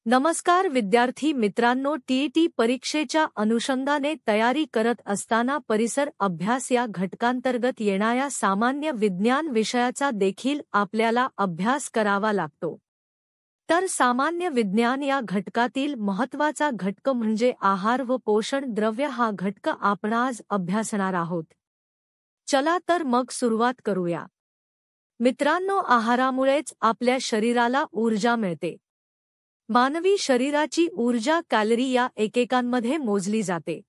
नमस्कार विद्यार्थी मित्रांनो, टीईटी परीक्षेच्या अनुषंगाने तयारी करत असताना परिसर अभ्यास या घटकांतर्गत येणाऱ्या सामान्य विज्ञान विषयाचा देखील आपल्याला अभ्यास करावा लागतो। तर सामान्य विज्ञान या घटकातील महत्त्वाचा घटक म्हणजे आहार व पोषण द्रव्य हा घटक आपण आज अभ्यासणार आहोत। चला तर मग सुरुवात करूया। मित्रांनो, आहारामुळेच आपल्या शरीराला ऊर्जा मिळते। मानवी शरीराची ऊर्जा कॅलरी या एककांमध्ये मोजली जाते।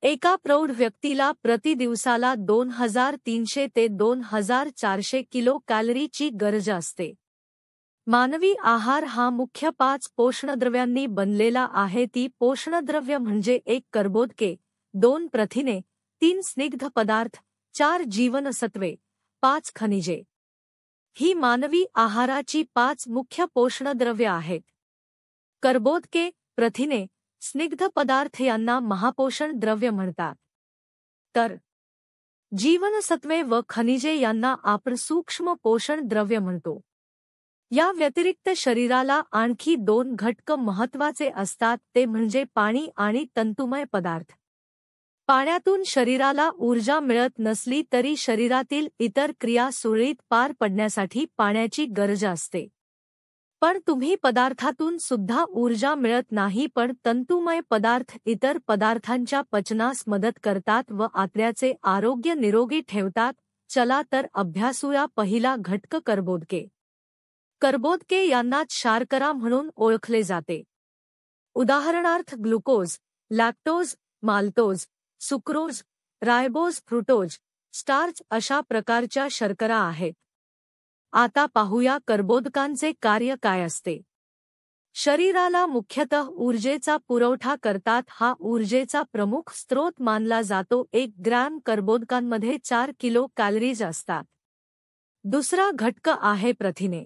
एका प्रौढ व्यक्तीला प्रति दिवसाला 2300 ते 2400 किलो कॅलरीची गरज असते। मानवी आहार हा मुख्य 5 पोषणद्रव्यांनी बनलेला आहे। ती पोषणद्रव्य म्हणजे 1 कर्बोदके, 2 प्रथिने, 3 स्निग्ध पदार्थ, 4 जीवनसत्वे, 5 खनिजे। ही मानवी आहाराची 5 मुख्य पोषणद्रव्ये आहेत। कर्बोदके, प्रथिने, स्निग्ध पदार्थ यांना महापोषण द्रव्य म्हणतात। तर जीवनसत्वे व खनिजे यांना आपण सूक्ष्म पोषण द्रव्य म्हणतो। या व्यतिरिक्त शरीराला आणखी 2 घटक महत्त्वाचे असतात, ते म्हणजे पाणी आणि तंतुमय पदार्थ। पाण्यातून शरीराला ऊर्जा मिळत नसली तरी शरीरातील इतर क्रिया सुरळीत पार पडण्यासाठी पाण्याची गरज असते। पण तुम्ही पदार्थातून सुद्धा ऊर्जा मिळत नाही, पण तंतुमय पदार्थ इतर पदार्थांच्या पचनास मदत करतात व आतड्याचे आरोग्य निरोगी ठेवतात। चला तर अभ्यासूया। पहिला घटक कर्बोदके। कर्बोदके यांनाच शर्करा म्हणून ओळखले जाते। उदाहरणार्थ glucose, lactose, maltose, sucrose, ribose, fructose, starch अशा प्रकारच्या शर्करा आहेत। आता पाहूया कर्बोदकांचे कार्य काय असते। शरीराला मुख्यतः ऊर्जेचा पुरवठा करतात। हा ऊर्जेचा प्रमुख स्रोत मानला जातो। 1 ग्रॅम कर्बोदकांमध्ये 4 किलो कॅलरीज असतात। दुसरा घटक आहे प्रथिने।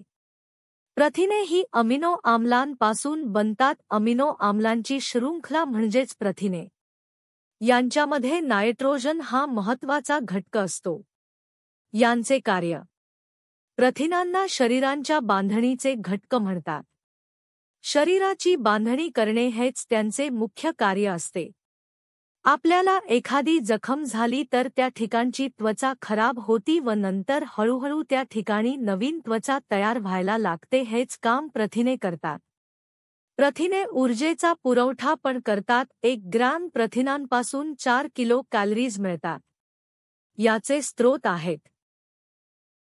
प्रथिने ही अमिनो आम्लांपासून बनतात। अमिनो आम्लांची शृंखला म्हणजेच प्रथिने। यांच्यामध्ये नायट्रोजन हा महत्त्वाचा घटक असतो। यांचे कार्य। प्रथिनांना शरीरांच्या बांधणीचे घटक म्हणतात। शरीराची बांधणी करणे हेच त्यांचे मुख्य कार्य असते। आपल्याला एखादी जखम झाली तर त्या ठिकाणची त्वचा खराब होती व नंतर हळूहळू त्या ठिकाणी नवीन त्वचा तयार व्हायला लागते। हेच काम प्रथिने करतात। प्रथिने ऊर्जेचा पुरवठा पण करतात। 1 ग्रॅम प्रथिनांपासून 4 किलो कॅलरीज मिळतात। याचे स्रोत आहेत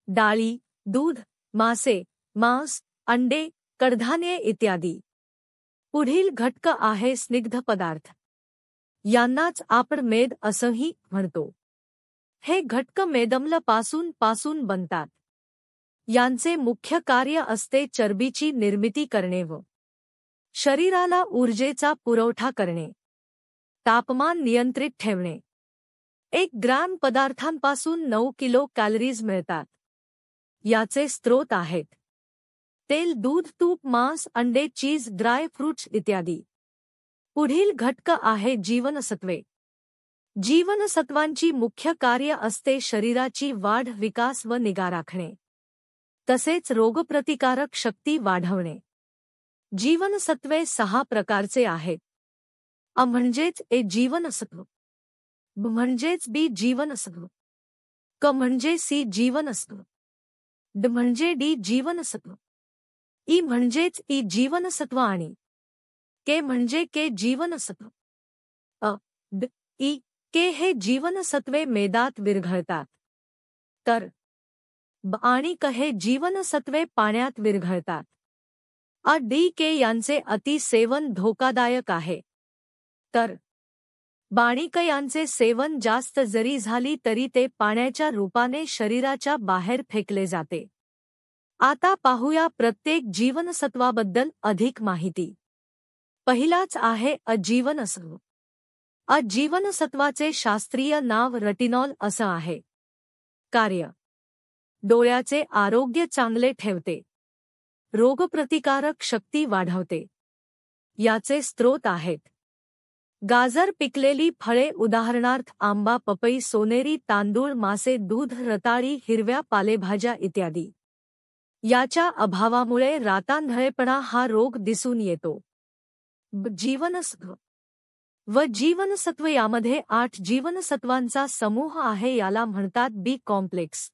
डाळी, दूध, मासे, मांस, अंडे, कडधान्ये इत्यादी। पुढील घटक आहे स्निग्ध पदार्थ। यांनाच आपण मेद असंही म्हणतो। हे घटक मेदम्लपासून बनतात। यांचे मुख्य कार्य असते चरबीची निर्मिती करणे व शरीराला ऊर्जेचा पुरवठा करणे, तापमान नियंत्रित ठेवणे। 1 ग्रॅम पदार्थांपासून 9 किलो कॅलरीज मिळतात। याचे स्रोत आहेत तेल, दूध, तूप, मांस, अंडे, चीज, ड्राय फ्रूट्स इत्यादी। पुढील घटक आहे जीवनसत्वे। जीवनसत्वांची मुख्य कार्य असते शरीराची वाढ, विकास व निगा राखणे, तसेच रोगप्रतिकारक शक्ती वाढवणे। जीवनसत्वे 6 प्रकारचे आहेत। अ म्हणजेच ए जीवनसत्व, ब म्हणजेच बी जीवनसत्व, क म्हणजे सी जीवनसत्व, ड म्हणजे डी जीवनसत्व, ई म्हणजेच ई जीवनसत्व आणि के म्हणजे के जीवनसत्व। अ, ड, ई, के हे जीवनसत्वे मेदात विरघळतात। तर ब आणि क हे जीवनसत्वे पाण्यात विरघळतात। अ, डी, के यांचे अति सेवन धोकादायक आहे। तर बाणिक यांचे सेवन जास्त जरी झाली तरी ते पाण्याच्या रूपाने शरीराच्या बाहेर फेकले जाते। आता पाहूया प्रत्येक जीवनसत्वाबद्दल अधिक माहिती। पहिलाच आहे अजीवनसत्व। अजीवनसत्वाचे शास्त्रीय नाव रेटिनॉल असं आहे। कार्य: डोळ्याचे आरोग्य चांगले ठेवते, रोगप्रतिकारक शक्ती वाढवते। याचे स्रोत आहेत गाजर, पिकलेली फळे उदाहरणार्थ आंबा, पपई, सोनेरी तांदूळ, मासे, दूध, रताळी, हिरव्या पालेभाज्या इत्यादी। याच्या अभावामुळे रातांधळेपणा हा रोग दिसून येतो. जीवनसत्व व जीवनसत्व यामध्ये 8 जीवनसत्वांचा समूह आहे, याला म्हणतात बी कॉम्प्लेक्स.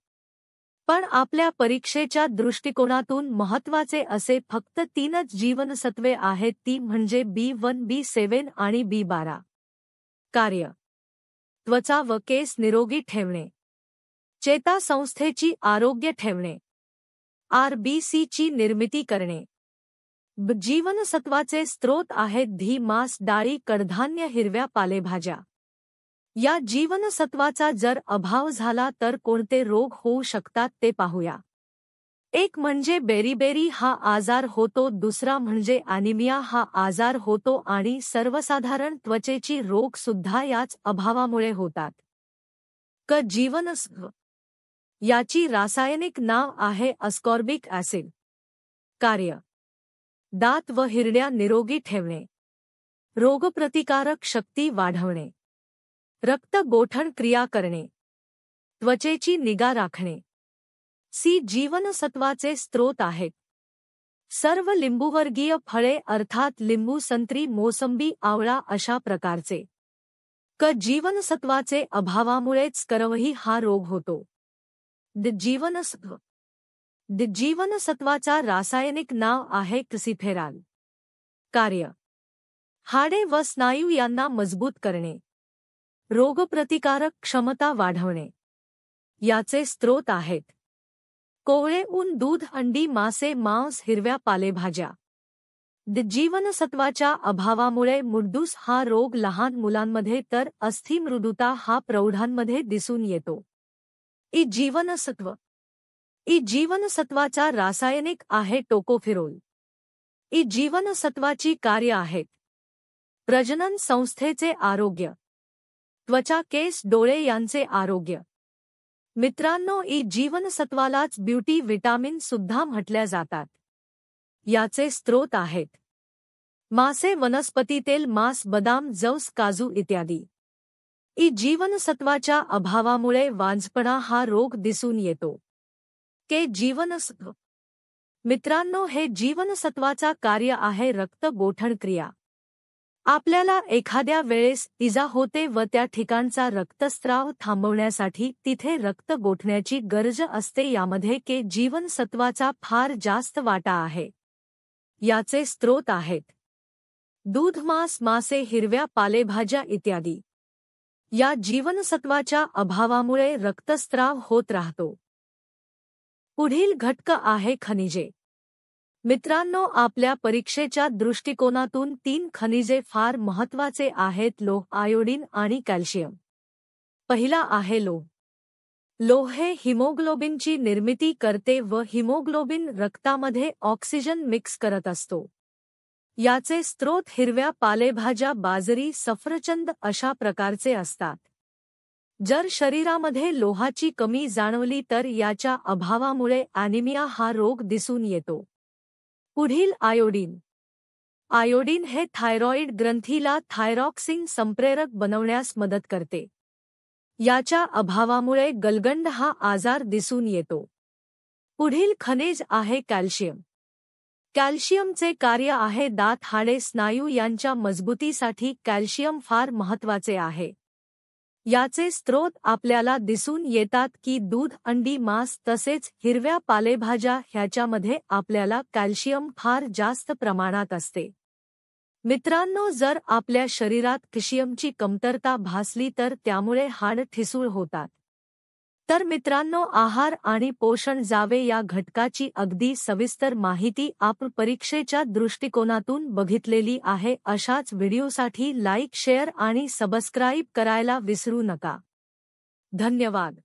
पण आपल्या परीक्षेच्या दृष्टिकोनातून महत्त्वाचे असे फक्त 3च जीवनसत्वे आहेत, ती म्हणजे B1, B7 आणि B12. कार्य: त्वचा व केस निरोगी ठेवणे, चेतासंस्थेची आरोग्य ठेवणे, RBCची निर्मिती करणे. जीवनसत्वाचे स्रोत आहेत धी मांस, डाळी, कडधान्य, हिरव्या पालेभाज्या. या जीवनसत्वाचा जर अभाव झाला तर कोणते रोग होऊ शकतात ते पाहूया. एक म्हणजे बेरीबेरी हा आजार होतो, दुसरा म्हणजे ॲनिमिया हा आजार होतो आणि सर्वसाधारण त्वचेची रोग सुद्धा याच अभावामुळे होतात. जीवनसत्व याची रासायनिक नाव आहे अस्कॉर्बिक ॲसिड. कार्य: दात व हिरड्या निरोगी ठेवणे, रोगप्रतिकारक शक्ती वाढवणे, रक्त गोठण क्रिया करणे, त्वचेची निगा राखणे. सी जीवनसत्वाचे स्रोत आहेत सर्व लिंबूवर्गीय फळे अर्थात लिंबू, संत्री, मोसंबी, आवळा अशा प्रकारचे. जीवनसत्वाचे अभावामुळेच स्कर्वी हा रोग होतो. जीवनसत्व जीवनसत्वाचा रासायनिक नाव आहे क्सिफेरॉल. कार्य: हाडे व स्नायू यांना मजबूत करणे, रोगप्रतिकारक क्षमता वाढवणे. याचे स्रोत आहेत कोवळे ऊन, दूध, अंडी, मासे, मांस, हिरव्या पालेभाज्या. जीवनसत्वाच्या अभावामुळे मुड्डूस हा रोग लहान मुलांमध्ये तर अस्थिमृदुता हा प्रौढांमध्ये दिसून येतो. जीवनसत्वाचा रासायनिक आहे टोकोफेरोल. जीवनसत्वाची कार्य आहेत प्रजनन संस्थेचे आरोग्य, त्वचा, केस, डोळे यांचे आरोग्य. मित्रांनो, जीवनसत्वालाच ब्युटी विटामिन सुद्धा म्हटल्या जातात. याचे स्रोत आहेत मासे, वनस्पती तेल, मांस, बदाम, जवस, काजू इत्यादी. जीवनसत्वाच्या अभावामुळे वांझपणा हा रोग दिसून येतो. जीवनसत्व मित्रांनो, हे जीवनसत्वाचा कार्य आहे रक्त गोठण क्रिया. आपल्याला एखाद्या वेळेस इजा होते व त्या ठिकाणचा रक्तस्राव थांबवण्यासाठी तिथे रक्त गोठण्याची गरज असते. यामध्ये जीवनसत्वाचा फार जास्त वाटा आहे. याचे स्रोत आहेत दूध, मांस, मासे, हिरव्या पालेभाज्या इत्यादी. या जीवनसत्वाच्या अभावामुळे रक्तस्राव होत राहतो. पुढील घटक आहे खनिजे. मित्रांनो, आपल्या परीक्षेच्या दृष्टिकोनातून 3 खनिजे फार महत्त्वाचे आहेत: लोह, आयोडीन आणि कॅल्शियम. पहिला आहे लोह. लोह हे हिमोग्लोबिनची निर्मिती करते व हिमोग्लोबिन रक्तामध्ये ऑक्सिजन मिक्स करत असतो. याचे स्रोत हिरव्या पालेभाज्या, बाजरी, सफरचंद अशा प्रकारचे असतात. जर शरीरामध्ये लोहाची कमी जाणवली तर याच्या अभावामुळे ॲनिमिया हा रोग दिसून येतो. पुढील आयोडीन. आयोडीन हे थायरॉईड ग्रंथीला थायरॉक्सिन संप्रेरक बनवण्यास मदत करते. याच्या अभावामुळे गलगंड हा आजार दिसून येतो. पुढील खनिज आहे कॅल्शियम. कॅल्शियमचे कार्य आहे दात, हाडे, स्नायू यांच्या मजबूतीसाठी कॅल्शियम फार महत्त्वाचे आहे. याचे स्रोत आपल्याला दिसून येतात की दूध, अंडी, मांस तसेच हिरव्या पालेभाज्या ह्याच्यामध्ये आपल्याला कॅल्शियम फार जास्त प्रमाणात असते. मित्रांनो, जर आपल्या शरीरात कॅल्शियमची कमतरता भासली तर त्यामुळे हाड ठिसूळ होतात. तर मित्रांनो, आहार आणि पोषण जावे या घटकाची अगदी सविस्तर माहिती आपण परीक्षेच्या दृष्टिकोनातून बघितलेली आहे. अशाच व्हिडिओसाठी लाईक, शेअर आणि सबस्क्राईब करायला विसरू नका. धन्यवाद.